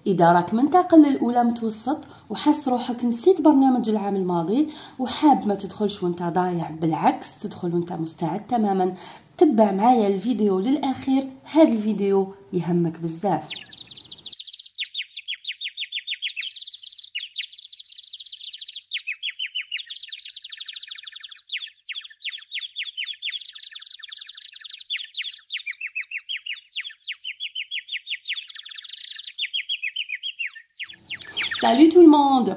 اذا راك منتقل للاولى متوسط وحاس روحك نسيت برنامج العام الماضي وحاب ما تدخلش وانت ضايع، بالعكس تدخل وانت مستعد تماما. تبع معايا الفيديو للاخير، هذا الفيديو يهمك بزاف. Salut tout le monde!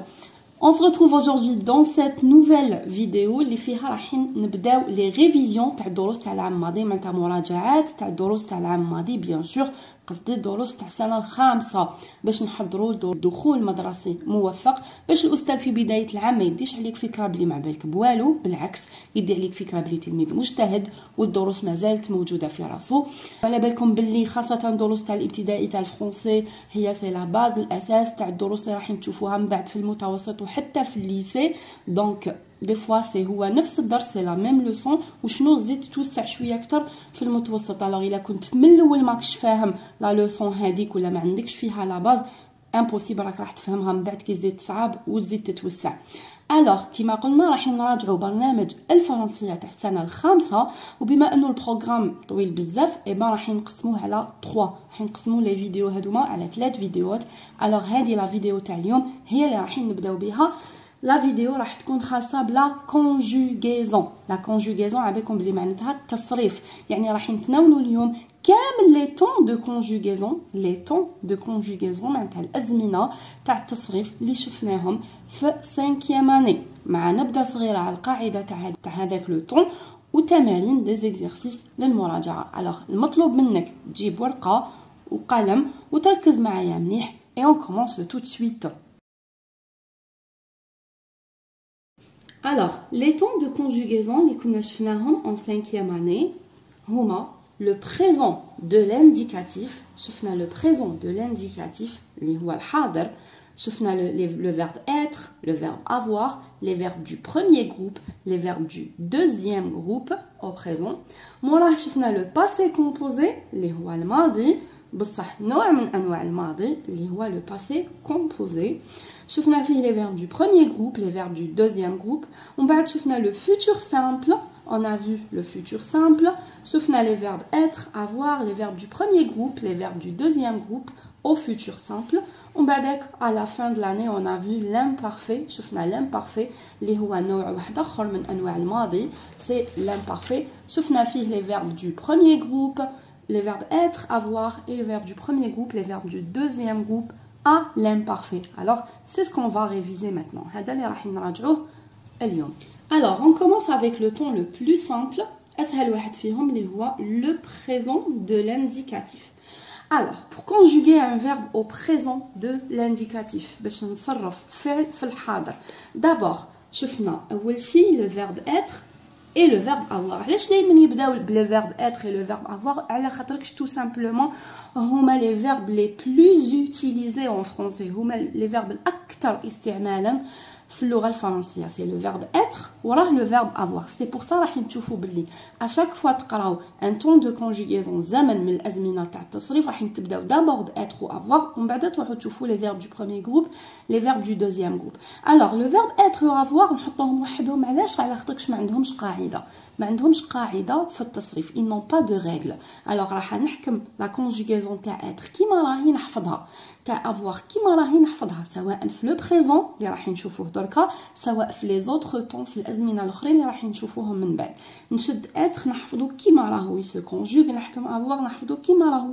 On se retrouve aujourd'hui dans cette nouvelle vidéo اللي فيها راح نبداو لي ريفيزيون تاع الدروس تاع العام الماضي، معناتها مراجعات تاع الدروس تاع العام الماضي بيان سور، قصدي الدروس تاع السنه الخامسه، باش نحضروا دخول مدرسي موفق، باش الاستاذ في بدايه العام ما يديش عليك فكره بلي ما بالك بوالو، بالعكس يدي عليك فكره بلي تلميذ مجتهد والدروس ما زالت موجوده في راسو. على بالكم بلي خاصه الدروس تاع الابتدائي تاع الفرنسي هي سي لا باز، الاساس تاع الدروس اللي راح نشوفوها من بعد في المتوسط وحتى في الليسي. دونك دي فوا سي هو نفس الدرس، سي لا ميم لوسون، وشنو زيد توسع شويه اكثر في المتوسط. الوغ الا كنت من الاول ماكش فاهم لا لوسون هذيك ولا ما عندكش فيها لا باز، امبوسيبل راك راح تفهمها من بعد كي تزيد تصعب وتزيد تتوسع. الوغ كيما قلنا راح نراجعوا برنامج الفرنسيه تاع السنه الخامسه، وبما انه البروغرام طويل بزاف ايبا راح نقسموه على 3، راح نقسموا لي فيديو هذوما على 3 فيديوهات. الوغ هذه لا فيديو تاع اليوم هي اللي راح نبداو بها. لا فيديو راح تكون خاصه بلا كونجوغيزون. لا كونجوغيزون عبالكم بلي معناتها التصريف، يعني راح نتناولوا اليوم كامل لي طون دو كونجوغيزون. لي طون دو كونجوغيزون معناتها الازمنه تاع التصريف اللي شفناهم في 5 اني، مع نبدا صغيره على القاعده تاع هذاك لو طون وتمارين دي زيكزارسيس للمراجعه. الوغ المطلوب منك تجيب ورقه وقلم وتركز معايا مليح. اي اون كومونس تو دو سويت. Alors, les temps de conjugaison اللي كنا شفناهم en 5e année هما le présent de l'indicatif. شفنا le présent de l'indicatif اللي هو الحاضر، شفنا le verbe être, le verbe avoir, les verbes du premier groupe, les verbes du deuxième groupe au présent. موراه شفنا le passé composé اللي هو الماضي، بصح نوع من انواع الماضي اللي هو le passé composé. شفنا فيه les verbes du premier groupe, les verbes du deuxième groupe. ومن بعد شفنا le futur simple, on a vu le futur simple. شفنا les verbes être, avoir, les verbes du premier groupe, les verbes du deuxième groupe au futur simple. ومن بعدك à la fin de l'année on a vu l'imparfait. شفنا l'imparfait اللي هو نوع واحد اخر من انواع الماضي، c'est l'imparfait. شفنا فيه les verbes du premier groupe, les verbes être, avoir et le verbe du premier groupe, les verbes du deuxième groupe à l'imparfait. Alors, c'est ce qu'on va réviser maintenant. هذا اللي راح نراجعوه اليوم. Alors, on commence avec le ton le plus simple. أسهل واحد فيهم اللي هو le présent de l'indicatif. Alors, pour conjuguer un verbe au présent de l'indicatif, باش نصرف فعل في الحاضر. D'abord, شفنا أول شيء le verbe être et le verbe avoir. علاش دائما يبداو بلي verbe être et le verbe avoir؟ على خاطركش tout simplement هما les verbes les plus utilisés en français، هما les verbes الأكثر استعمالا في اللغه الفرنسيه. سي لو فيرب اتر وراه لو فيرب افوار. سي بور سا راح نشوفوا بلي اشاك فوا تقراو ان طون دو كونجوغيزون زمن من الازمنه تاع التصريف راح تبداو دابور باتر و افوار، ومن بعد تروحوا تشوفوا لي فيرب دو بروميير جروب لي فيرب دو دوزيام جروب. الوغ لو فيرب اتر و افوار نحطوهم وحدهم. علاش؟ على خاطرش ما عندهمش قاعده، ما عندهمش قاعده في التصريف. ils n'ont pas de règle. الوغ راح نحكم لا كونجوغيزون تاع اتر كيما راهي نحفظها، تاع افوار كيما راهي نحفظها، سواء في لو بريزون اللي راح نشوفوه دركا، سواء في لي زوتر طون في الازمنه الاخرين اللي راح نشوفوهم من بعد. نشد اتر نحفظو كيما راهو يسو كونجوغ، نحكم افوار نحفظو كيما راهو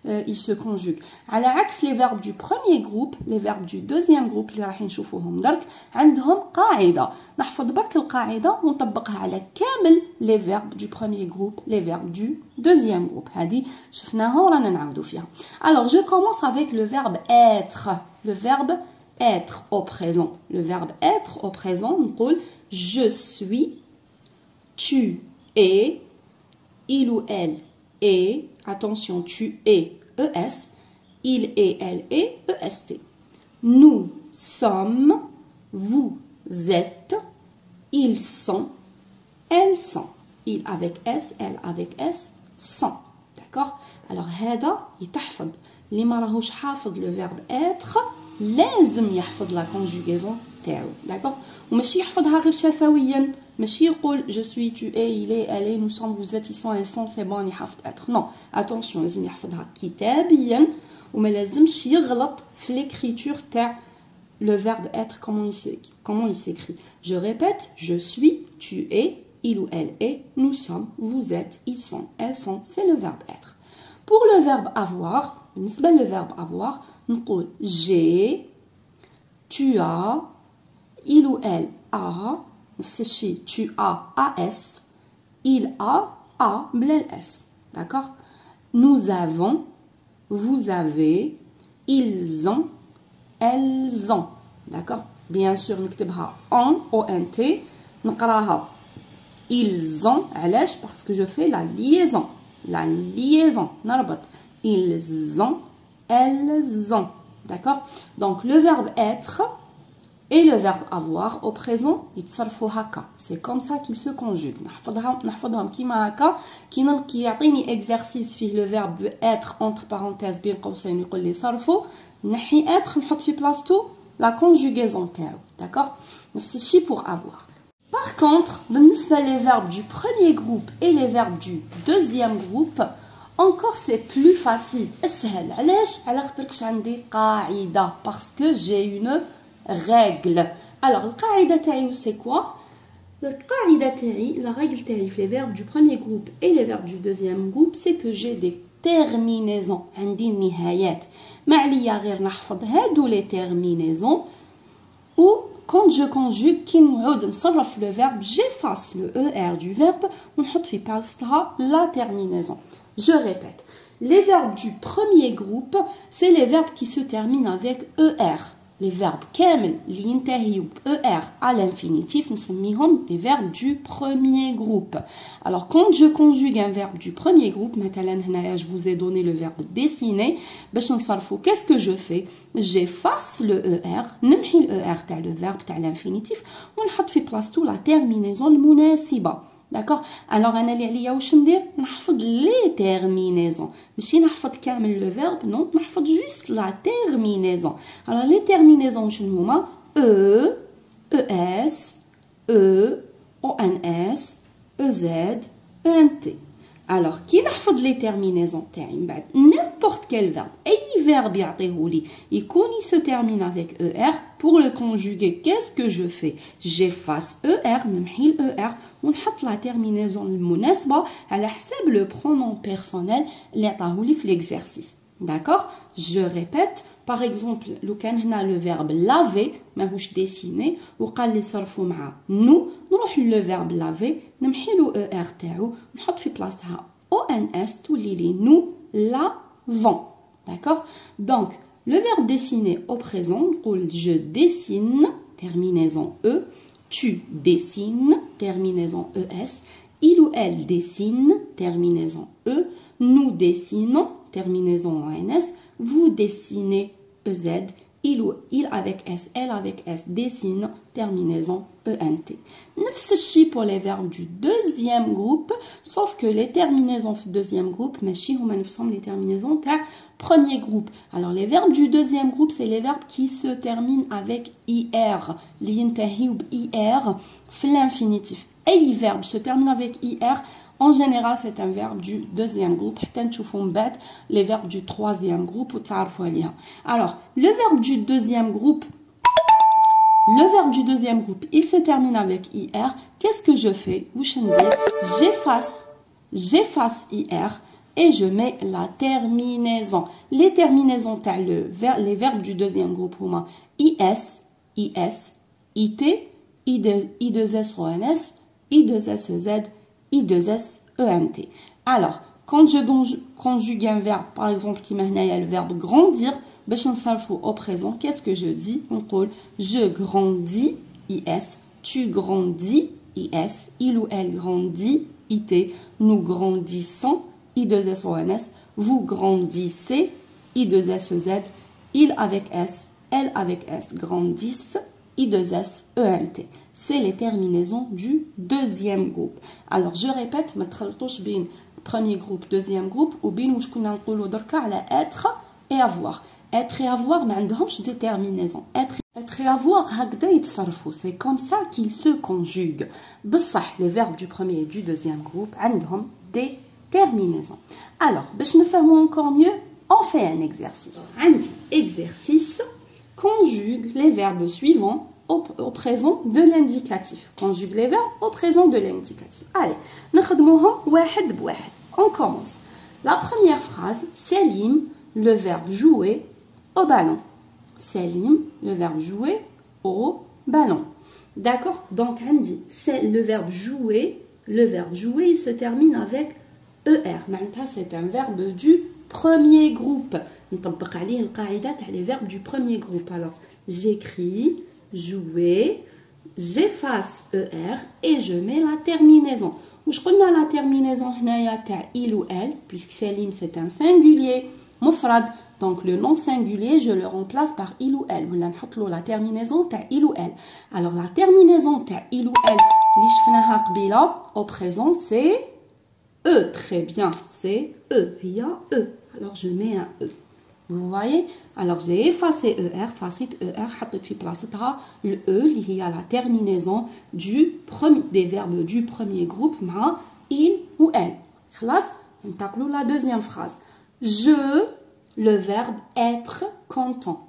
il se conjugue. على عكس les verbes du premier groupe, les verbes du deuxième groupe اللي راح نشوفوهم درك عندهم قاعده، نحفظ برك القاعده ونطبقها على كامل les verbes du premier groupe, les verbes du deuxième groupe. هذه شفناها ورانا نعاودو فيها. Alors je commence avec le verbe être. Le verbe être au présent. Le verbe être au présent نقول je suis, tu es, il ou elle est. Attention, tu es, ES, il est, elle est, EST. Nous sommes, vous êtes, ils sont, elles sont. Il avec S, elle avec S, sont. D'accord? Alors, هذا يتحفظ اللي ما راهوش حافظ لو فيرب être لازم يحفظ لا كونجوغيزون تاعو داكوغ وماشي يحفظها غير شفويا ماشي يقول je suis tu es il est elle est nous sommes vous êtes ils sont elles sont c'est bon يحفظ être non attention لازم يحفظها كتابيا وما لازمش يغلط في l'écriture تاع le verbe être comment il s'écrit je répète je suis tu es il ou elle est nous sommes vous êtes ils sont elles sont c'est le verbe être pour le verbe avoir بالنسبة le verbe avoir نقول j'ai tu as il ou elle a نفس الشيء tu as as il a بلا s d'accord nous avons vous avez ils ont elles ont d'accord bien sûr نكتبها en ont نقراها ils ont علاش parce que je fais la liaison نربط ils ont elles ont d'accord donc le verbe être et le verbe avoir au présent يتصرفوا هكا c'est comme ça qu'il se conjugue نحفظهم كيما هكا كي يعطيني exercice فيه le verbe être entre parenthèses بين قوسين يقول لي صرفوا نحي être نحط في بلاصتو la conjugaison تاعو d'accord نفس الشيء pour avoir par contre بالنسبة les verbes du premier groupe et les verbes du deuxième groupe encore c'est plus facile اسهل علاش على خاطركش عندي قاعدة parce que j'ai une règle alors القاعدة تاعي c'est quoi القاعدة تاعي la règle تاعي في les verbes du premier groupe et les verbes du deuxième groupe c'est que j'ai des terminaisons عندي النهايات ما عليا غير نحفظ هادو les terminaisons ou quand je conjugue كي نعود نصرف le verbe j'efface le ER du verbe ونحط في بلاصتها la terminaison je répète les verbes du premier groupe c'est les verbes qui se terminent avec ER les verbes كامل اللي ينتهيوا ب ER à l'infinitif نسميهم des verbes du premier groupe alors quand je conjugue un verbe du premier groupe مثلا هنايا je vous ai donné le verbe dessiner باش نصرفو qu'est-ce que je fais j'efface le ER نمحي ال ER تاع le verbe تاع l'infinitif ونحط في بلاصتو la terminaison المناسبة d'accord alors انا اللي عليا واش ندير نحفظ لي terminaisons ماشي نحفظ كامل لو فيرب نو نحفظ جوست لا terminaison alors لي terminaisons شنو هما اس ons ez ent alors كي نحفظ لي terminaisons تاعي من بعد n'importe quel verbe اي verbe يعطيهولي يكون il se termine avec er pour le conjuguer qu'est-ce que je fais j'efface er نمحي ال er ونحط la terminaison المناسبة على حساب le pronom personnel اللي عطاهولي في l'exercice d'accord je répète par exemple لو كان هنا le verbe laver ماهوش dessiner وقال لي صرفوا مع nous نروح le verbe laver نمحي له er تاعو نحط في بلاصتها ons تولي لي nous lavons d'accord donc le verbe dessiner au présent نقول je dessine terminaison e tu dessines terminaison es il ou elle dessine terminaison e nous dessinons terminaison ons vous dessinez EZ, il avec S, elle avec S, dessine, terminaison ENT. نفس الشيء pour les verbes du deuxième groupe, sauf que les terminaisons du deuxième groupe, ماشي هما نفسهم les terminaisons تاع premier groupe. Alors les verbes du deuxième groupe, c'est les verbes qui se terminent avec IR, اللي ينتهيوا ب IR في l'infinitif. أي verbe se termine avec IR, en général, c'est un verbe du deuxième groupe. Les verbes du troisième groupe. Alors, le verbe du deuxième groupe, il se termine avec IR. Qu'est-ce que je fais? J'efface IR et je mets la terminaison. Les terminaisons, les verbes du deuxième groupe, IS, IT, I2SONS, I2SEZ, I2S ENT. Alors, quand je conjugue un verbe, par exemple, qui m'a le verbe grandir, au présent, qu'est-ce que je dis? On dit je grandis, IS, tu grandis, IS, il ou elle grandit, IT, nous grandissons, I2SONS, vous grandissez, I2SEZ, il avec S, elle avec S grandissent, I2S ENT. C'est les terminaisons du deuxième groupe. Alors je répète, ما تخلطوش بين premier groupe, deuxième groupe ou بين واش كنا نقولوا دركا على être et avoir. Être et avoir, mais عندهمش déterminaison. Être et avoir, هكذا يتصرفوا. C'est comme ça qu'ils se conjuguent. بصح, les verbes du premier et du deuxième groupe, عندهم déterminaison. Alors, باش نفهموا encore mieux, on fait un exercice. عندي exercice, conjugue les verbes suivants au présent de l'indicatif. Conjugue les verbes au présent de l'indicatif. Allez, نخدموهم واحد بواحد. On commence. La première phrase, Selim, le verbe jouer au ballon. Selim, le verbe jouer au ballon. D'accord? Donc, Andy, c'est le verbe jouer. Le verbe jouer, il se termine avec ER. Maintenant, c'est un verbe du premier groupe. نطبق عليه القاعدة تاع les verbes du premier groupe. Alors, j'écris, jouer, j'efface ER et je mets la terminaison. واش قلنا la terminaison هنايا تاع il ou elle, puisque Selim c'est un singulier مفرد. Donc le nom singulier, je le remplace par il ou elle. ولا نحط له la terminaison تاع il ou elle. Alors la terminaison تاع il ou elle اللي شفناها قبيله au présent c'est E. Très bien, c'est E. Il y a E. Alors je mets un E. Vous voyez? Alors j'ai effacé ER, facit ER, حطيت في بلاصتها le E اللي هي la terminaison des verbes du premier groupe مع il ou elle. خلاص؟ ننتقلوا la deuxième phrase. Je, le verbe être content.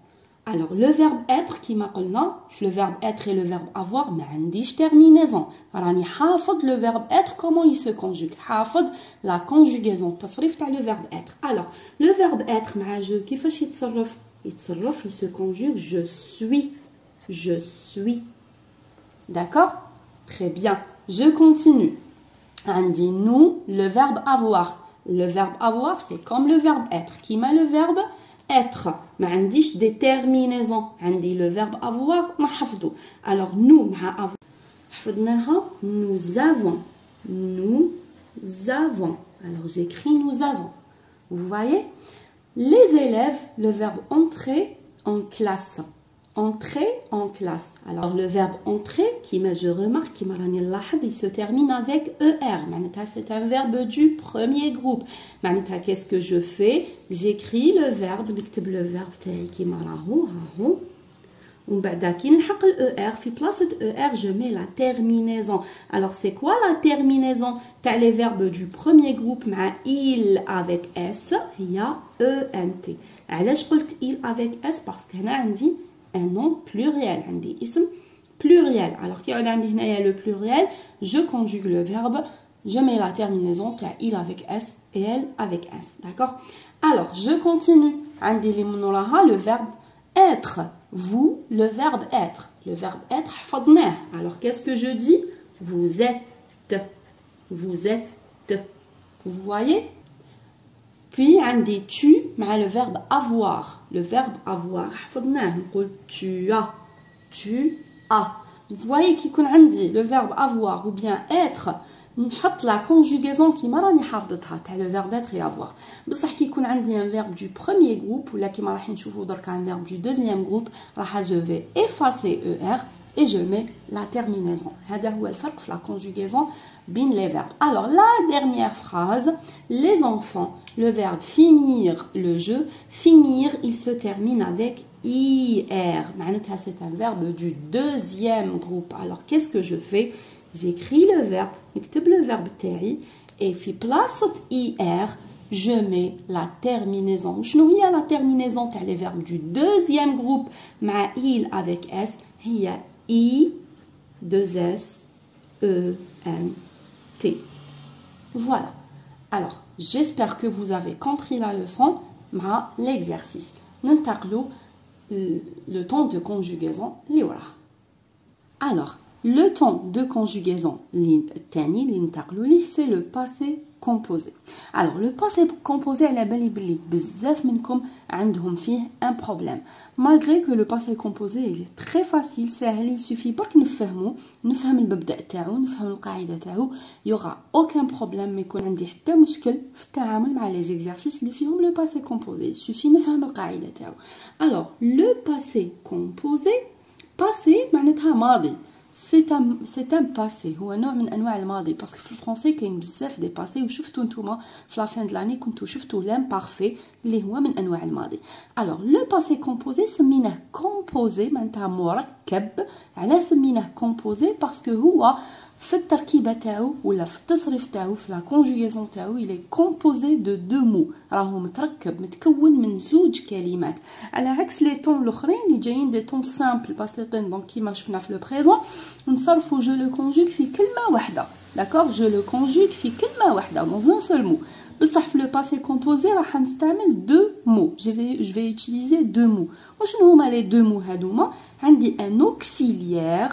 Alors le verbe être كما قلنا le verbe être et le verbe avoir ما عنديش terminaison. راني حافظ le verbe être comment il se conjugue. حافظ la conjugaison التصريف تاع le verbe être. Alors le verbe être مع je كيفاش يتصرف؟ il se conjugue je suis. Je suis. D'accord? Très bien. Je continue. عندي nous le verbe avoir. Le verbe avoir c'est comme le verbe être. Qui met le verbe être. ما عنديش des terminaisons. عندي le verbe avoir نحفظه. Alors nous مع avoir حفظناها nous avons. Nous avons. Alors j'écris nous avons. Vous voyez? Les élèves, le verbe entrer en classe. Entrer en classe. Alors le verbe entrer, qui je remarque, qui il se termine avec ER. C'est un verbe du premier groupe. Qu'est-ce que je fais? J'écris le verbe, le verbe qui ER, في بلاصة ER, je mets la terminaison. Alors c'est quoi la terminaison? T'as les verbes du premier groupe مع il avec S, il y a ENT. علاش قلت il avec S? Parce que هنا عندي un nom pluriel, عندي اسم pluriel. Alors qu'il y a هنايا le pluriel, je conjugue le verbe, je mets la terminaison t'as il avec S et elle avec S. D'accord? Alors je continue. عندي اللي من وراها le verbe être. Vous, le verbe être. Le verbe être, حفظناه. Alors, qu'est-ce que je dis? Vous êtes. Vous êtes. Vous voyez? Puis, عندي tu, مع le verbe avoir. Le verbe avoir, حفظناه. نقول tu as. Tu as. Vous voyez qu'il y a عندي le verbe avoir ou bien être. نحط la conjugaison كيما راني حافظتها تاع le verbe être et avoir. بصح كي يكون عندي un verbe du premier groupe ولا كيما راح نشوفوا دركا un verbe du deuxième groupe راح je vais effacer ER et je mets la terminaison. هذا هو الفرق في la conjugaison بين les verbes. Alors la dernière phrase, les enfants, le verbe finir le jeu, finir il se termine avec IR. معناتها c'est un verbe du deuxième groupe. Alors qu'est-ce que je fais? J'écris le verbe, نكتب le verbe تاعي et في بلاصة IR je mets la terminaison. شنو هي la terminaison تاع les verbes du deuxième groupe مع il avec S هي I 2S E N T. Voilà. Alors, j'espère que vous avez compris la leçon مع l'exercice. ننتقلوا le temps de conjugaison اللي وراه. Alors, le temps de conjugaison, c'est le passé composé. Alors, le passé composé, un problème. Malgré que le passé composé il est très facile, il suffit pas que nous fahmou, nous fahmou le مبدأ تاعو, nous fahmou القاعدة تاعو, il y aura aucun problème, mais qu'on عندي حتى مشكل في التعامل مع les exercices اللي فيهم le passé composé. Il suffit nous fahmou القاعدة تاعو. Alors, le passé composé, passé معناتها ماضي. c'est un passé هو نوع من انواع الماضي باسكو في الفرنسي كاين بزاف دي باسي وشفتوا نتوما في لا فين د لاني كنتوا شفتوا لامبارفي اللي هو من انواع الماضي. الوغ لو باسي كومبوزي سميناه كومبوزي معناتها مركب. علاش سميناه كومبوزي؟ باسكو هو في التركيبه تاعو ولا في التصريف تاعو في لا كونجوغاسيون تاعو il est composé de deux mots راهو متكون من زوج كلمات على عكس لي طون الاخرين اللي جايين دي طون سامبل باسيطين دونك كيما شفنا في لو بريزون نصرفوا جو لو كونجوغ في كلمه واحده داكوغ جو لو كونجوغ في كلمه واحده dans un seul mot. بصح في لو باسي كومبوزي راح نستعمل دو مو je vais utiliser deux mots. وشنو هما لي دو مو هادوما؟ عندي ان اوكسيليير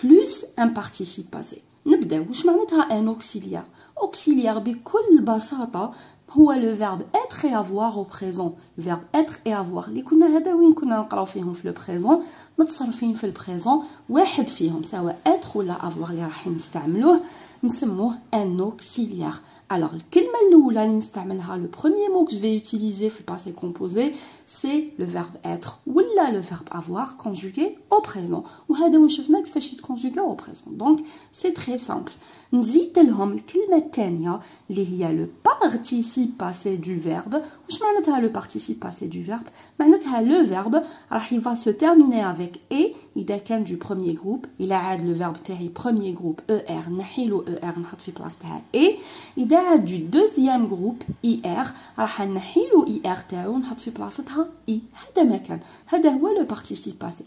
plus un participe passé. نبداو واش معناتها ان اوكسيليير؟ اوكسيليير بكل بساطه هو لو فيرب être et avoir au présent. le verbe être et avoir اللي كنا هذا وين كنا نقراو فيهم في لو بريزون متصرفين في البريزون واحد فيهم سواء être ولا avoir اللي راح نستعملوه نسموه ان اوكسيليير. Alors, الكلمة الأولى اللي نستعملها le premier mot que je vais utiliser في le passé composé c'est le verbe être ولا le verbe avoir conjugué au présent. وهذا وين شفنا كيفاش يتكونجوغا au présent. Donc, c'est très simple. نزيد لهم الكلمة الثانية اللي هي le participe passé du verbe. واش معناتها le participe passé du verbe؟ معناتها le verbe راح va se terminer avec et إذا كان du premier groupe. إلا عاد le verbe تاعي premier groupe er نحيلو er نحط في بلاصتها et إذا عاد du deuxième groupe IR راح نحيلو IR تاعو نحط في بلاصتها I. هذا ما كان هذا هو le participe passé.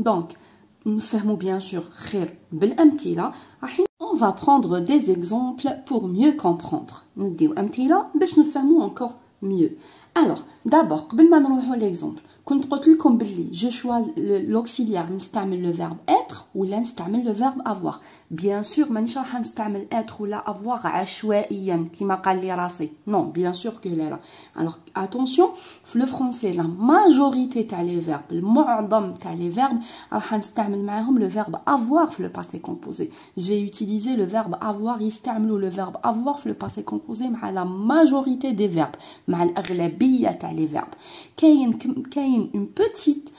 Donc نفهمو bien sûr خير بالأمثلة. راح on va prendre des exemples pour mieux comprendre. نديو أمثلة باش نفهمو encore mieux. Alors d'abord قبل ما نروحو l'exemple كنت قلت لكم بلي جو شواز لوكسيليير نستعمل لو فيرب اتر ولا نستعمل لو فيرب افوار. بيان سور مانيش راح نستعمل اتر ولا افوار عشوائيا كيما قال لي راسي نو بيان سور كو لا. الوغ اتونسيون في لو فرونسي لا ماجوريتي تاع لي فيرب المعظم تاع لي فيرب راح نستعمل معاهم لو فيرب افوار في لو باسي كومبوزي. جو في يوتيليزي لو فيرب افوار يستعملوا لو فيرب افوار في لو باسي كومبوزي مع لا ماجوريتي دي فيرب مع الاغلبيه تاع لي فيرب. كاين une petite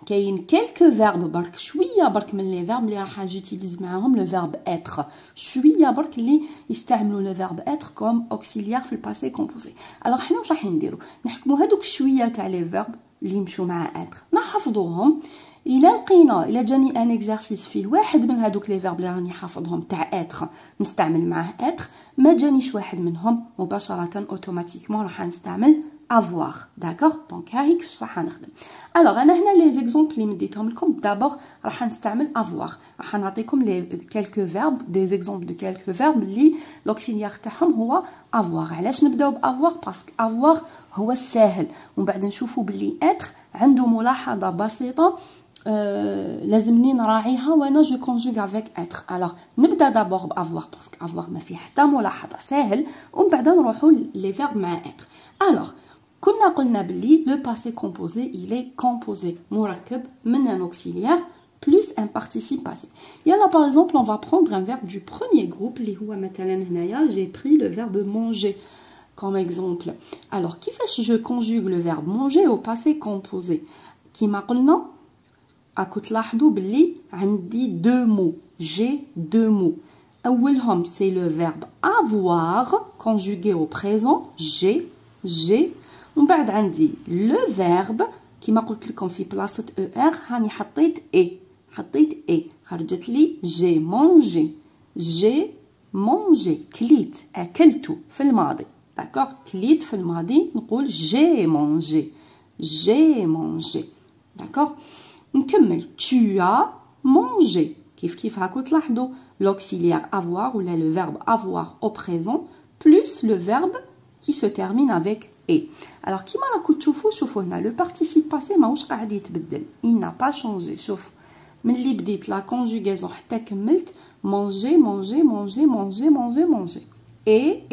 كاين quelques verbes برك شويه برك من لي فيرب اللي راح نوتيليز معاهم لو فيرب être شويه برك اللي يستعملوا لو فيرب être كوم اوكسيليير في الباسي كومبوزي. الوغ حنا واش راح نديرو؟ نحكموا هذوك شويه تاع لي فيرب اللي يمشوا مع être نحفظوهم. الا جاني ان اكزرسيس فيه واحد من هذوك لي فيرب اللي راني حافظهم تاع être نستعمل معاه être ما جانيش واحد منهم مباشره اوتوماتيكمون راح نستعمل avoir. D'accord? Donc هاهي كيفاش راح نخدم. الوغ انا هنا لي زيكزامبل اللي مديتهم لكم دابور راح نستعمل avoir. راح نعطيكم لي كالكو فيرب دي زيكزامبل دو كالكو فيرب اللي لوكسيليير تاعهم هو avoir. علاش نبداو بافوار؟ باسكو avoir هو الساهل ومن بعد نشوفوا باللي être عنده ملاحظه بسيطه لازمني نراعيها وانا جو كونجوغ افيك اتر. الوغ نبدا دابور بافوار باسكو افوار ما فيه حتى ملاحظه ساهل ومن بعد نروحوا لي فيرب مع اتر. الوغ كنا قلنا بلي لو باسي كومبوزي il est composé مركب من un auxiliaire plus un participe passé. Yalla par exemple on va prendre un verbe du premier groupe اللي هو مثلا هنايا j'ai pris le verbe manger comme exemple. Alors كيفاش je conjugue le verbe manger au passé composé؟ كيما قلنا راكو تلاحظوا بلي عندي دو مو j'ai deux mots. اولهم c'est le verbe avoir conjugué au présent j'ai ومن بعد عندي لو فيرب كيما قلت لكم في بلاصه او ار هاني حطيت خرجت لي جي مونجي كليت اكلت في الماضي. داكوغ كليت في الماضي نقول جي مونجي داكوغ. نكمل tu as mangé كيف هاكو تلاحظوا l'auxiliaire avoir ولا le verbe avoir au présent plus le verbe qui se termine avec et. Alors كيما راكو شوفوا هنا لو participe passé ماهوش قاعد يتبدل il n'a pas changé. شوف ملي بديت لا كونجوغاسيون حتى كملت manger et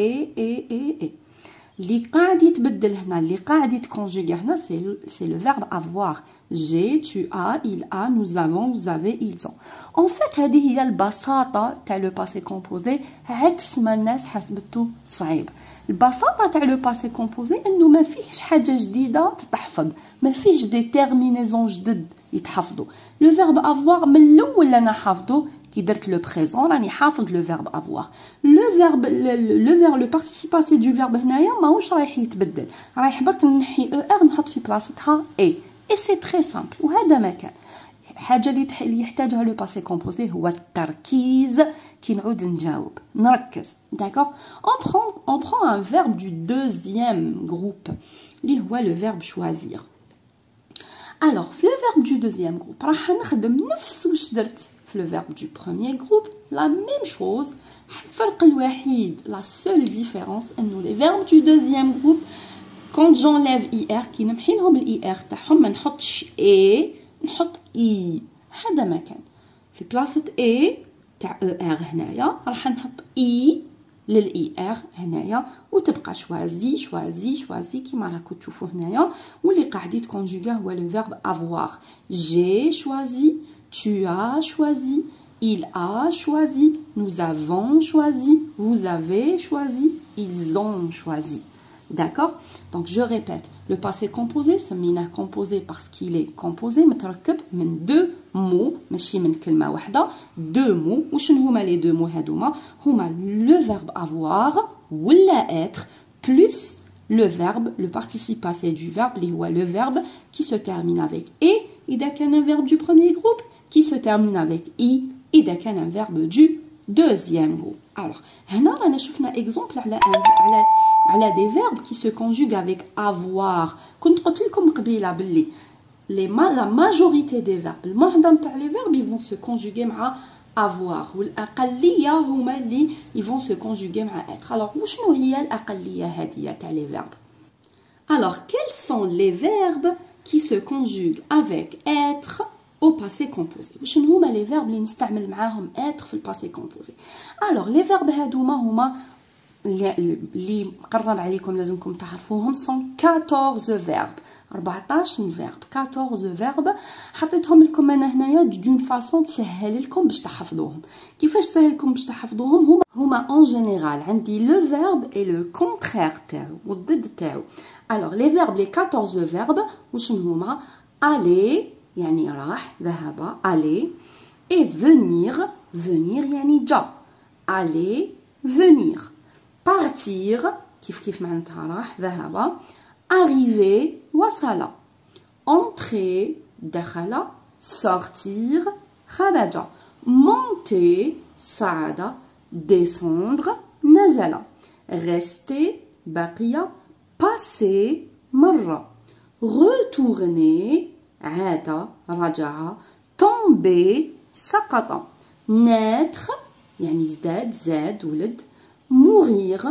اللي قاعد يتبدل هنا اللي قاعد يتكونجوغا هنا سي لو فيرب avoir. j'ai tu as il a nous avons vous avez ils ont. en fait هذه هي البساطه تاع لو باسي كومبوزي عكس ما الناس حسبته صعيب. البساطه تاع لو باسي كومبوزي انه ما فيهش حاجه جديده تتحفظ ما فيهش دي تيرمينيزون جدد يتحفظوا. لو فيرب افوار من الاول انا حافظو كي درت لو بريزون راني حافظ لو فيرب افوار. لو بارتيسيباسي دو فيرب هنايا ماهوش رايح يتبدل، رايح برك نحي او ار نحط في بلاصتها اي سي تري سامبل. وهذا ما كان الحاجه اللي يحتاجها لو باسي كومبوزي هو التركيز كي نعود نجاوب نركز. داكوغ on prend un verbe du deuxième groupe اللي هو le verbe choisir. Alors في le verbe du deuxième groupe راح نخدم نفس واش درت في le verbe du premier groupe la même chose. الفرق الوحيد la seule différence انه les verbes du deuxième groupe quand j'enlève ir كي نمحي لهم الاي ار تاعهم ما نحطش اي نحط اي. هذا ما كان في بلاصه اي تاع او ار هنايا راح نحط اي للاي ار هنايا وتبقى شوازي شوازي شوازي كيما راكم تشوفوا هنايا. واللي قاعد يتكونجوغا هو لو فيرب افوار. جي شوازي، tu as choisi، il a choisi، nous avons choisi، vous avez choisi، ils ont choisi. D'accord? Donc je répète, le passé composé سميناه composé parce qu'il est composé متركب من deux mots ماشي من كلمة واحدة. deux mots. وشنو هما les deux mots هادوما؟ هما le verbe avoir ولا être plus le verbe, le participe passé du verbe اللي هو le verbe qui se termine avec et إذا كان un verbe du premier groupe qui se termine avec i إذا كان un verbe du deuxième groupe. Alors هنا رانا شفنا exemple على des verbes qui se conjuguent avec avoir. كنت قلت لكم قبيله باللي la majorité des verbes المعظم تاع les verbes ils vont se conjuguer مع avoir والأقلية هما اللي ils vont se conjuguer مع être. alors وشنو هي الأقلية هذه تاع les verbes؟ alors quels sont les verbes qui se conjuguent avec être au passé composé؟ وشنو هما les verbes اللي نستعمل معاهم être في الباسي composé؟ alors les verbes هادوما هما اللي مقرر عليكم لازمكم تعرفوهم sont 14 verbes. 14 verbe 14 verbe حطيتهم لكم انا هنايا دون فاصون تسهل لكم باش تحفظوهم. كيفاش تسهل لكم باش تحفظوهم؟ هما اون جينيرال عندي لو فيرب اي لو كونترير تاعو والضد تاعو. alors les verbes les 14 verbes وشنو هما؟ aller يعني راح ذهب aller et venir venir يعني جا aller venir partir كيف معناتها راح ذهب arriver وصل entrer دخل sortir خرج monter صعد descendre نزل rester بقي passer مر retourner عاد رجع tomber سقط naître يعني ازداد زاد ولد mourir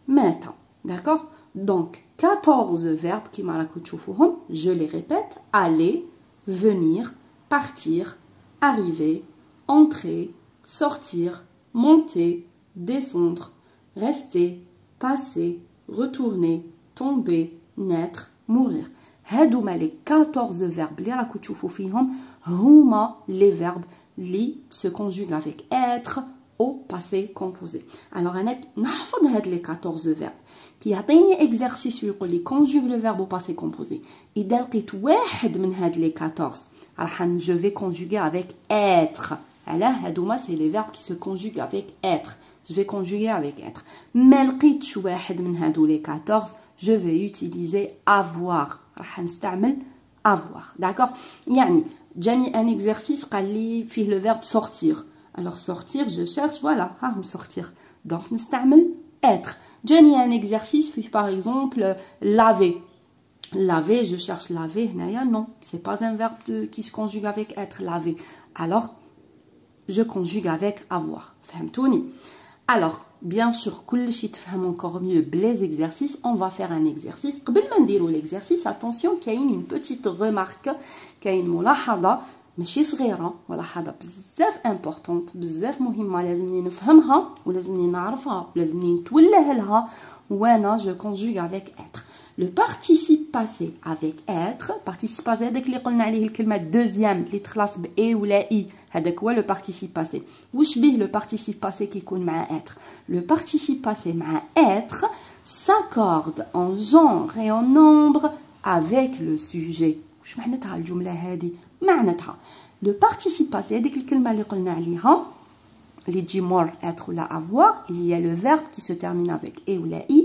مات. d'accord? donc 14 verbes qui راكم تشوفوهم. je les répète: aller, venir, partir, arriver, entrer, sortir, monter, descendre, rester, passer, retourner, tomber, naître, mourir. هادوما les 14 verbes اللي راكم تشوفوا فيهم هما les verbes اللي se conjuguent avec être au passé composé. alors انا نحفظ هاد les 14 verbes كي يعطيني اكزرسيس ويقول لي conjugue le verbe au passé composé. اذا لقيت واحد من هاد les 14 راح je vais conjuguer avec être. على هادوما c'est les verbes qui se conjuguent avec être. je vais conjuguer avec être. ما لقيتش واحد من هادو les 14 je vais utiliser avoir. راح نستعمل avoir. d'accord? يعني جاني un exercice قال لي فيه le verbe sortir. alors sortir je cherche voilà ها هو sortir donc نستعمل être. جاني un exercice فيه par exemple laver. laver je cherche laver هنايا non c'est pas un verbe qui se conjugue avec être laver. alors je conjugue avec avoir. فهمتوني؟ alors bien sûr كلشي تفهم encore mieux les exercices. on va faire un exercice. قبل ما نديرو l'exercice attention كاين une petite remarque كاين ملاحظة ماشي صغيرة ملاحظة بزاف امبورطونط بزاف مهمة لازمني نفهمها ولازمني نعرفها ولازمني نتوله لها وانا je conjugue avec être. le participe passé avec être participe passé هذاك اللي قلنا عليه الكلمة دوزيام اللي تخلص ب اي ولا اي هذاك هو le participe passé. واش بيه le participe passé كيكون مع être؟ le participe passé مع être s'accorde en genre et en nombre avec le sujet. واش معناتها الجمله هذه؟ معناتها لو بارتيسيب باسي، هذيك الكلمه اللي قلنا عليها اللي تجي مور être ولا avoir، اللي هي لو فيرب qui se termine avec et ولا i،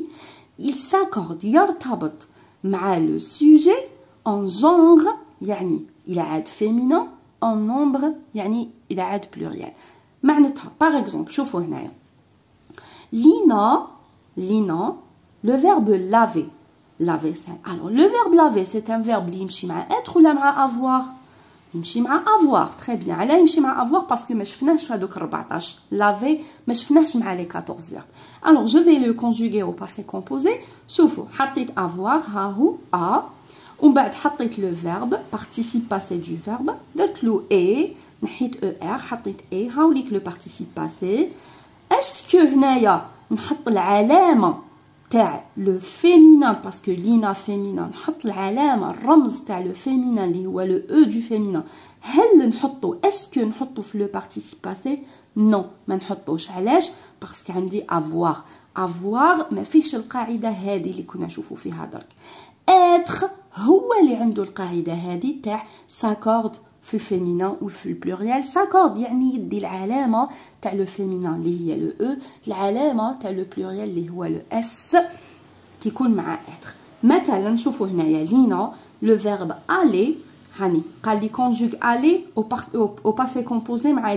il s'accorde يرتبط مع لو sujet en genre، يعني إلى عاد féminin، en nombre يعني إلى عاد pluriel. معناتها par exemple شوفوا هنايا Lina, le verbe laver. Laver, alors le verbe laver, c'est un verbe qui يمشي مع être ولا مع avoir؟ يمشي مع avoir. Très bien. علاه يمشي مع avoir parce que ما شفناهش في هذوك 14. Laver ما شفناهش مع les 14 verbes. Alors je vais le conjuguer au passé composé. شوفوا حطيت avoir ها هو a، ومن بعد حطيت le verbe participe passé du verbe، درت له a، نحيت er، حطيت a، هاوليك le participe passé. Est-ce que هنايا نحط العلامه تاع لو فيمينان باسكو لينا فيمينان، نحط العلامه الرمز تاع لو فيمينان اللي هو لو او دو فيمينان، هل نحطو اسكو نحطو في لو بارتيسيب باسي؟ نو ما نحطوش. علاش؟ باسكو عندي افوار ما فيهش القاعده هذه اللي كنا نشوفو فيها درك. اتر هو اللي عنده القاعده هذه تاع ساكورد في الفيمينان وفي البلوريال. ساكورد يعني يدي العلامه تاع لو فيمينان اللي هي لو او، العلامه تاع لو بلوريال اللي هو لو اس كيكون مع اتر. مثلا نشوفوا هنايا لينا لو فيرب الي، هاني قال لي كونجوغ الي او باسي كومبوزي مع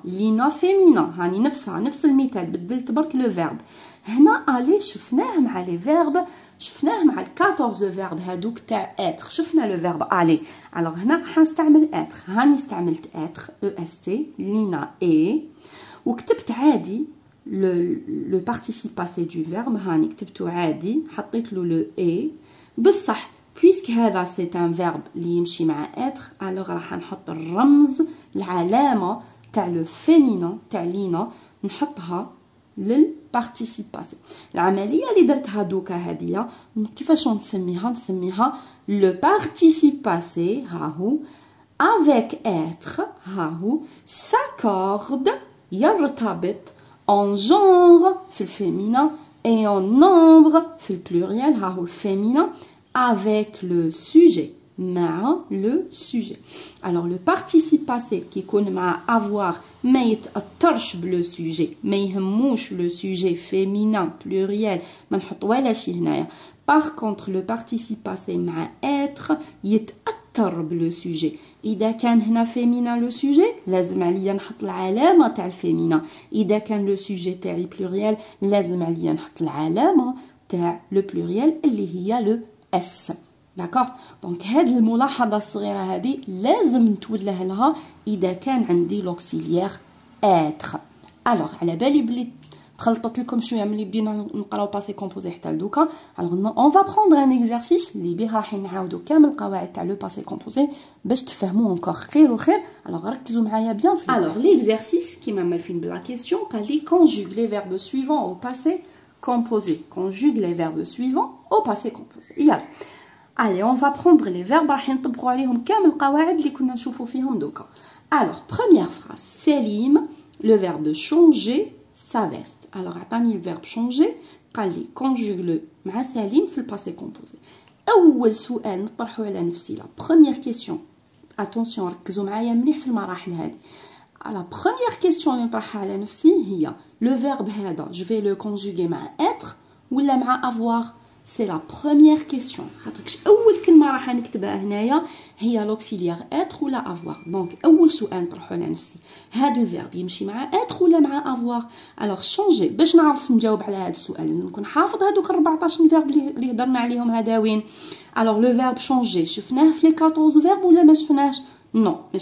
لينا فيمينان، هاني نفس المثال، بدلت برك لو فيرب. هنا الي شفناه مع لي فيرب، شفناه مع ال 14 فيرب هادوك تاع اتر، شفنا لو فيرب الي. الوغ هنا راح نستعمل اتر، هاني استعملت اتر او اس تي، لينا اي، وكتبت عادي لو بارتيسيب باسي دو فيرب، هاني كتبتو عادي، حطيت له لو اي. بصح بويسك هذا سي ان فيرب اللي يمشي مع اتر، الوغ راح نحط الرمز العلامه تاع لو فيمينون تاع لينا نحطها للبارتيسيب باسي. العمليه اللي درتها دوكا هاديه كيفاش نسميها لو بارتيسيب باسي ها هو avec être ها هو s'accorde يرتبط en genre في الفيمينا et en nombre في البلوريال ها هو الفيمينا avec le sujet مع le sujet. Alors le participe passé qui يكون مع avoir ما يتأثرش بلو sujet، ما يهموش لو sujet féminin pluriel، ما نحط ولا شي هنايا. par contre le participe passé مع être يتأثر بلو sujet. إذا كان هنا féminin لو sujet لازم عليا نحط العلامة تاع الفيمينا، إذا كان لو sujet تاعي pluriel لازم عليا نحط العلامة تاع لو pluriel اللي هي لو اس. داكوغ؟ دونك هاد الملاحظه الصغيره هذه لازم نتوله لها اذا كان عندي لوكسيليير اتر. الوغ على بالي بلي تخلطت لكم شويه ملي بدينا نقراو باسي كومبوزي حتى لدوكا. الوغ اون فا بروندر ان اكزرسيس اللي بيه راح نعاودو كامل القواعد تاع لو باسي كومبوزي باش تفهموا انكور خير وخير. الوغ ركزوا معايا بيان في الوغ ليكزرسيس كيما مالفين بلا كيسيون قال لي كونجوغ لي فيرب سويفون او باسي composé. Conjugue les verbes suivants au passé composé. يلا allez on va prendre les verbes راح نطبقوا عليهم كامل القواعد اللي كنا نشوفوا فيهم دوكا. Alors première phrase Selim le verbe changer sa veste. Alors عطاني le verbe changer قال لي conjugue le مع سليم في الباسي كومبوزي. اول سؤال نطرحه على نفسي لا première question attention ركزوا معايا مليح في المراحل هذه. La première question اللي نطرحها على نفسي هي le verbe هذا je vais le conjuguer مع être ولا مع avoir. c'est la première question. خاطرش اول كلمه راح نكتبها هنايا هي لوكسيليير être ولا avoir. دونك اول سؤال نطرحه على نفسي هذا الفيرب يمشي مع être ولا مع avoir. alors changer باش نعرف نجاوب على هذا السؤال لازم نكون حافظ هذوك 14 فيرب اللي هضرنا عليهم هذاوين. alors le verbe changer شفناه في لي 14 فيرب ولا ما شفناش؟ نو ما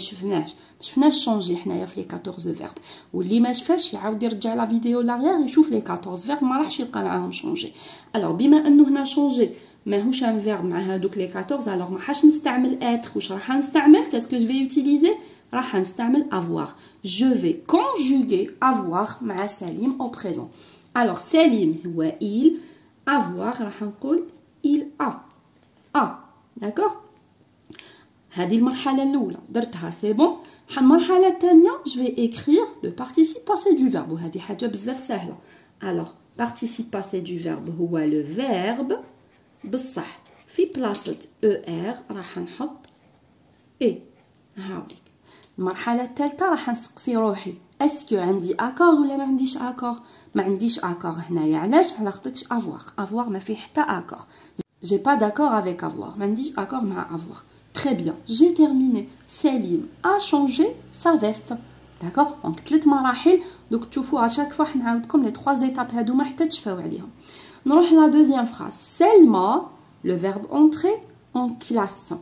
شفناش شونجي حنايا في لي 14 فيرب، واللي ما شفاش يعاود يرجع لا فيديو لاغيير يشوف لي 14 فيرب ما راحش يلقى معاهم شونجي. الوغ بما انه هنا شونجي ماهوش ان فيرب مع هادوك لي 14 الوغ ما حاش نستعمل اتر. واش راح نستعمل كاسكو جو في يوتيليزي؟ راح نستعمل avoir. je vais conjuguer avoir مع سليم au présent. الوغ سليم هو il، avoir راح نقول il a. داكوغ؟ هذه المرحله الاولى درتها سي بون. المرحله الثانيه جو في اكرير لو بارتيسيب باسي دو فيرب وهذه حاجه بزاف سهله. الوغ بارتيسيب باسي دو فيرب هو لو فيرب بصح في بلاصه او ار راح نحط اي هاوليك. المرحله الثالثه راح نسقسي روحي اسكو عندي اكور ولا ما عنديش اكور. ما عنديش اكور هنايا، علاش؟ على خاطرش افوار ما فيه حتى اكور. j'ai pas d'accord avec avoir. ما عنديش اكور مع avoir. très bien, j'ai terminé. سليم a changé sa veste. داكوغ. دونك 3 مراحل. دوك تشوفوا اشاك فوا نعاودكم لي 3 زيتاب هادوما حتى تشفاو عليهم. نروح لا دوزيام فراز. Selma, le verbe entrer en classe.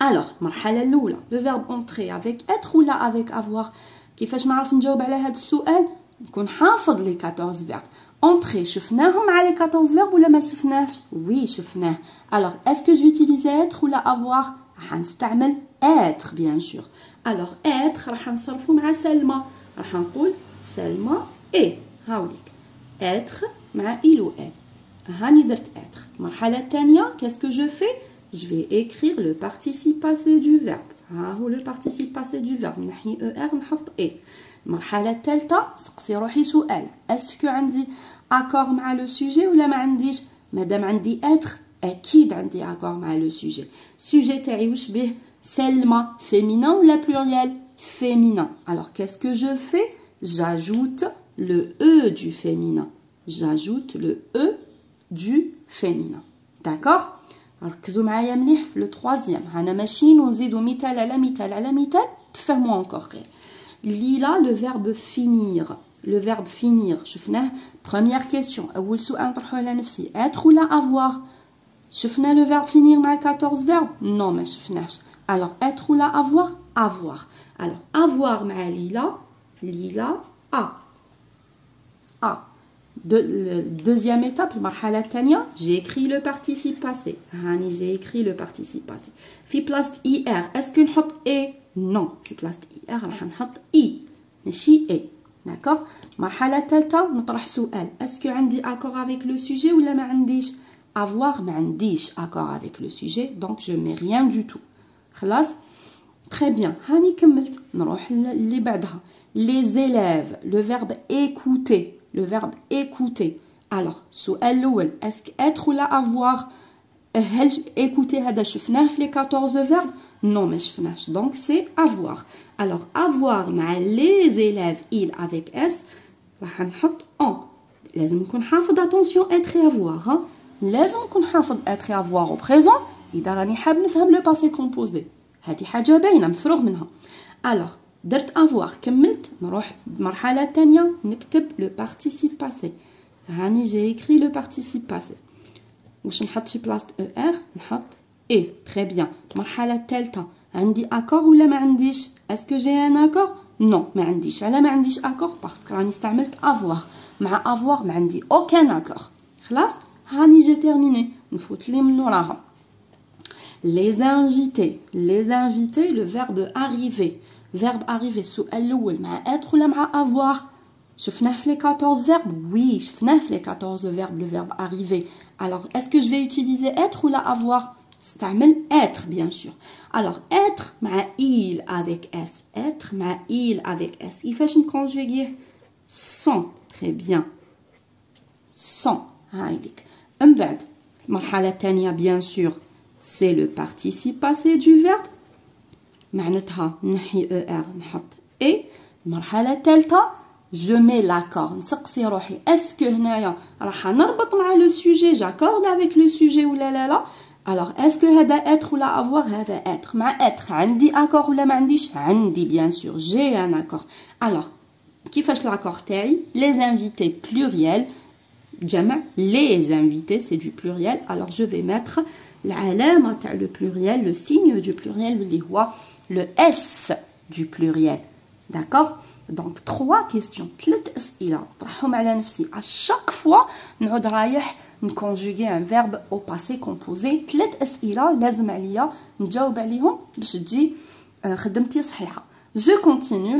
alors المرحله الاولى le verbe entrer avec être ولا avec avoir. كيفاش نعرف نجاوب على هذا السؤال؟ نكون حافظ لي 14 فيرب. entrer شفناهم مع لي 14 فيرب ولا ما شفناش؟ وي شفناه. alors est-ce que je vais utiliser être ولا avoir؟ راح نستعمل être bien sûr. alors être راح نصرفو مع سلمى. راح نقول سلمى et هاوليك être مع il ou elle. هاني درت être. المرحله الثانيه qu'est-ce que je fais؟ je vais écrire le participe passé du verbe. ها هو le participe passé du verbe. نحي er نحط et. المرحله الثالثه سقسي روحي سؤال اسكو عندي اكور مع لو سوجي ولا ما عنديش. مادام عندي être اكيد عندي اكور مع لو سوجي. سوجي تاعي واش به؟ سلمى. féminin ولا pluriel؟ féminin. alors qu'est-ce que je fais؟ j'ajoute le e du féminin. j'ajoute le e du féminin. d'accord. ركزوا معايا مليح في لو 3 هنا ماشي نزيدوا مثال على مثال على مثال تفهموا encore غير. ليلى لو فيرب finir. لو فيرب finir شفناه. première question اول سؤال نطرحوه على نفسي être ولا avoir. شفنا لو فيرب finir مع 14 فيرب؟ نو ما شفناش. alors être ولا avoir؟ avoir. alors avoir مع ليلى. ليلى a. deuxième étape المرحله الثانيه j'ai écrit le participe passé. هاني j'ai écrit le participe passé. في بلاصه er اسكو نحط e؟ نو. في بلاصه er راح نحط i ماشي e. داكوغ. المرحله الثالثه نطرح سؤال اسكو عندي accord avec le sujet ولا ما عنديش. avoir ما عنديش accord avec le sujet donc je mets rien du tout. خلاص. très bien. هاني كملت. نروح اللي بعدها les élèves le verbe écouter. le verbe écouter. alors السؤال الاول اسك être ولا avoir. هل écouter هذا شفناه في لي 14 فيرب؟ نو ما شفناش دونك سي avoir. alors avoir مع les élèves il avec s راح نحط en. لازم نكون حافظ attention être et avoir. لازم نكون حافظ être et avoir au présent اذا راني حاب نفهم لو باسي كومبوزي. هذه حاجه باينه مفروغ منها. alors درت avoir كملت. نروح المرحله الثانيه نكتب لو participe passé. هاني جي écrit le participe passé. واش نحط في بلاصه er؟ نحط e. très bien. المرحله الثالثه عندي accord ولا ما عنديش؟ اسكو جي ان accord؟ نو ما عنديش. على ما عنديش accord باسكو راني استعملت avoir. مع avoir ما عندي aucun accord. خلاص. هاني جي تيرميني. نفوت لي من وراها les invités. les invités le verbe arriver. verbe arriver السؤال الاول مع être ولا مع avoir؟ شفناه في les 14 verbes. oui شفناه في les 14 verbes le verbe arriver. alors est-ce que je vais utiliser être ولا avoir؟ استعمل être bien sûr. alors être مع il avec s. être مع il avec s. كيفاش نكونجوغيه؟ sans. très bien. sans. هايليك. من بعد المرحله الثانيه bien sûr c'est le participe passé du verbe. معناتها نحي er نحط e. المرحله الثالثه je mets l'accord. نسقسي روحي اسكو هنايا راح نربط مع لو سوجي جاكورد افيك لو سوجي ولا لا. alors اسكو هذا être ولا avoir؟ هذا être. مع être عندي accord ولا ما عنديش؟ عندي bien sûr j'ai un accord. alors كيفاش l'accord تاعي؟ les invités pluriel جمع les invités c'est du pluriel. alors je vais mettre العلامه تاع le pluriel le signe du pluriel اللي هو le s du pluriel. d'accord. donc 3 questions 3 اسئله نطرحهم على نفسي à chaque fois نعود رايح نكونجوغي ان فيرب او باسي كومبوزي. 3 اسئله لازم عليا نجاوب عليهم باش تجي خدمتي صحيحه. je continue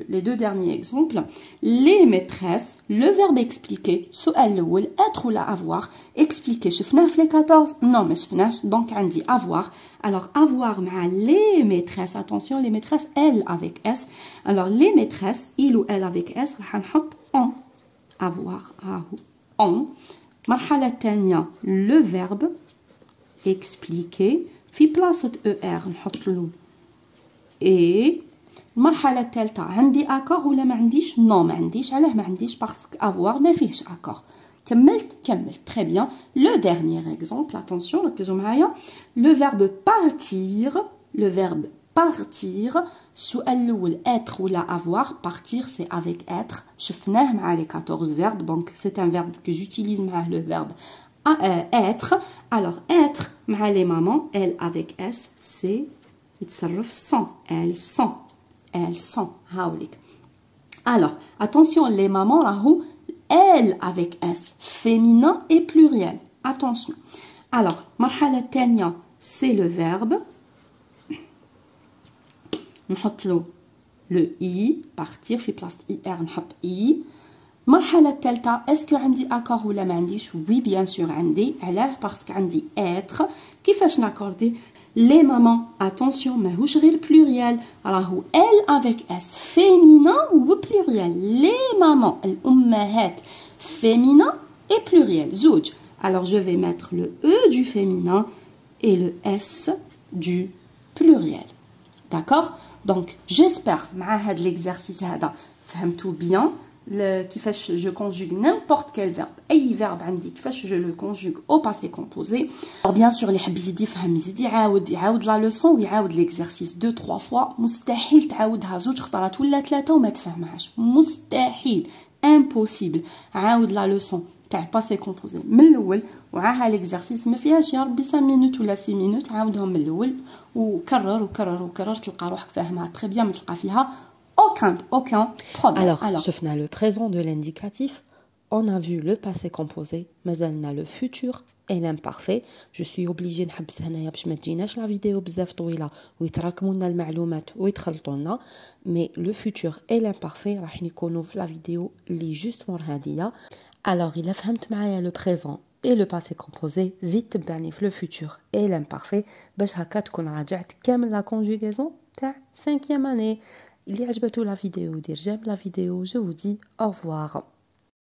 les 2 derniers exemples. les maîtresses le verbe expliquer. السؤال الاول être ولا avoir. expliquer شفناه في les 14 non ما شفناش donc عندي avoir. alors avoir مع les maîtresses attention les maîtresses elles avec s. alors les maîtresses il ou elle avec s راح نحط en. avoir ها هو en. المرحله الثانيه le verbe expliquer في بلاصة ER نحط له et. المرحلة الثالثة عندي أكور ولا ما عنديش؟ نو ما عنديش. علاه ما عنديش؟ باسكو افوار ما فيهش أكور. كملت تري بيان. لو ديرنيير اكزومبل اتونسيون ركزوا معايا. لو فيرب بارتير السؤال الأول être ولا avoir. partir c'est avec être. شفناه مع لي 14 فيرب دونك سي ان فيرب كو جوتيليز معاه لو فيرب être. alors être مع لي مامون elle avec s c'est يتصرف sans. elle sent. elles sont. Alors, attention, les mamans, elles avec S, féminin et pluriel. Attention. Alors, marhala tania, c'est le verbe. نحط له le i, partir, في place ir, نحط i. مرحلة الثالثة اسكو عندي اكور ولا ما عنديش؟ وي بيان سور عندي. علاه؟ باسكو عندي être. كيفاش ناكوردي؟ les mamans attention ماهوش غير pluriel راهو elle avec s féminin ou pluriel. les mamans الامهات féminin et pluriel زوج. alors je vais mettre le e du féminin et le s du pluriel. d'accord donc j'espère مع هذا l'exercice هذا فهمتوا bien كيفاش je conjugue n'importe quel verbe. اي verbe عندي كيفاش je le conjugue au passé composé. alors bien sûr اللي حب يزيد يفهم يزيد يعاود لا لوسون ويعاود l'exercice 2-3 fois. مستحيل تعاودها 2 خطرات ولا 3 وما تفهمهاش. مستحيل impossible. عاود لا لوسون تاع passé composé من الاول وعاها l'exercice ما فيهاش يا ربي 5 minutes ولا 6 minutes. عاودهم من الاول وكرر تلقى روحك فاهمها très bien. ما تلقى فيها aucun problème. Alors, شفنا le présent de l'indicatif, on a vu le passé composé, مازالنا le futur et l'imparfait. Je suis obligée نحبس هنايا باش ما تجيناش لا فيديو بزاف طويله ويتراكموا لنا المعلومات ويتخلطوا لنا. mais le futur et l'imparfait راح يكونوا في لا فيديو اللي جوست مور هاديه. alors الا فهمت معايا le présent et le passé composé زيد تبعني في le futur et l'imparfait باش هكا تكون راجعت كامل لا conjugaison تاع 5e année. اللي عجبته لا فيديو دير جيم لا فيديو. je vous dis au revoir.